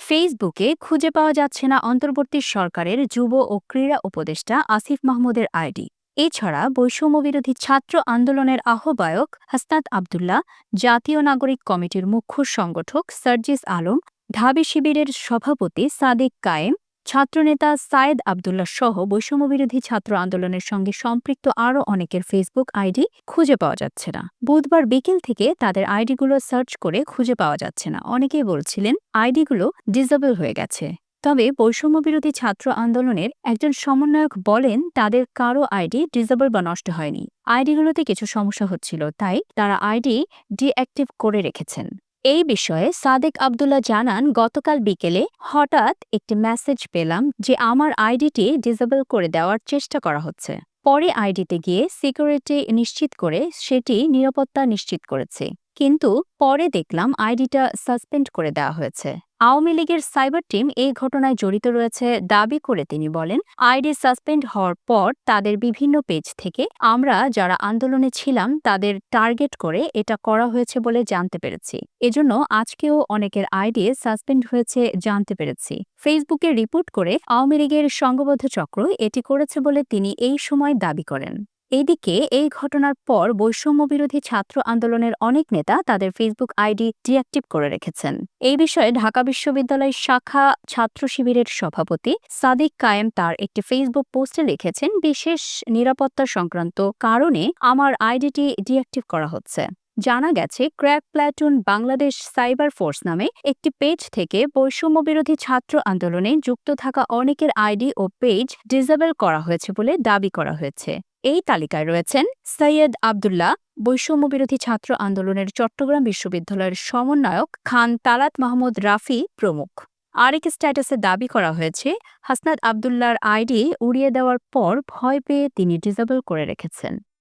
ফেসবুকে খুঁজে পাওয়া যাচ্ছে না অন্তর্বর্তী সরকারের যুব ও ক্রীড়া উপদেষ্টা আসিফ মাহমুদের আইডি। এছাড়া বৈষম্যবিরোধী ছাত্র আন্দোলনের আহ্বায়ক হাসনাত আবদুল্লাহ, জাতীয় নাগরিক কমিটির মুখ্য সংগঠক সার্জিস আলম, ঢাবি শিবিরের সভাপতি সাদিক কায়েম, ছাত্রনেতা সায়েদ আবদুল্লাহ সহ বৈষম্যবিরোধী ছাত্র আন্দোলনের সঙ্গে সম্পৃক্ত আরও অনেকের ফেসবুক আইডি খুঁজে পাওয়া যাচ্ছে না। বুধবার বিকেল থেকে তাদের আইডিগুলো সার্চ করে খুঁজে পাওয়া যাচ্ছে না। অনেকেই বলছিলেন আইডিগুলো ডিসেবল হয়ে গেছে। তবে বৈষম্যবিরোধী ছাত্র আন্দোলনের একজন সমন্বয়ক বলেন তাদের কারো আইডি ডিসেবল বা নষ্ট হয়নি। আইডিগুলোতে কিছু সমস্যা হচ্ছিল, তাই তারা আইডি ডিঅ্যাক্টিভ করে রেখেছেন। এই বিষয়ে সাদেক আবদুল্লাহ জানান, গতকাল বিকেলে হঠাৎ একটি মেসেজ পেলাম যে আমার আইডিটি ডিসেবল করে দেওয়ার চেষ্টা করা হচ্ছে। পরে আইডিতে গিয়ে সিকিউরিটি নিশ্চিত করে সেটি নিরাপত্তা নিশ্চিত করেছে, কিন্তু পরে দেখলাম আইডিটা সাসপেন্ড করে দেওয়া হয়েছে। আওয়ামী লীগের সাইবার টিম এই ঘটনায় জড়িত রয়েছে দাবি করে তিনি বলেন, আইডি সাসপেন্ড হওয়ার পর তাদের বিভিন্ন পেজ থেকে আমরা যারা আন্দোলনে ছিলাম তাদের টার্গেট করে এটা করা হয়েছে বলে জানতে পেরেছি। এজন্য আজকেও অনেকের আইডি সাসপেন্ড হয়েছে জানতে পেরেছি। ফেসবুকে রিপোর্ট করে আওয়ামী লীগের সংঘবদ্ধ চক্র এটি করেছে বলে তিনি এই সময় দাবি করেন। এদিকে এই ঘটনার পর বৈষম্যবিরোধী ছাত্র আন্দোলনের অনেক নেতা তাদের ফেসবুক আইডি ডিঅ্যাক্টিভ করে রেখেছেন। এই বিষয়ে ঢাকা বিশ্ববিদ্যালয় শাখা ছাত্র শিবিরের সভাপতি সাদিক কায়েম তার একটি ফেসবুক পোস্টে লিখেছেন, বিশেষ নিরাপত্তা সংক্রান্ত কারণে আমার আইডিটি ডিঅ্যাক্টিভ করা হচ্ছে। জানা গেছে, crack platoon Bangladesh cyber force নামে একটি পেজ থেকে বৈষম্যবিরোধী ছাত্র আন্দোলনে যুক্ত থাকা অনেকের আইডি ও পেজ ডিসেবল করা হয়েছে বলে দাবি করা হয়েছে। এই তালিকায় রয়েছেন সৈয়দ আবদুল্লাহ, বৈষম্যবিরোধী ছাত্র আন্দোলনের চট্টগ্রাম বিশ্ববিদ্যালয়ের সমন্বয়ক খান তালাত মাহমুদ রাফি প্রমুখ। আরেক স্ট্যাটাসে দাবি করা হয়েছে, হাসনাত আবদুল্লাহর আইডি উড়িয়ে দেওয়ার পর ভয় পেয়ে তিনি ডিসেবল করে রেখেছেন।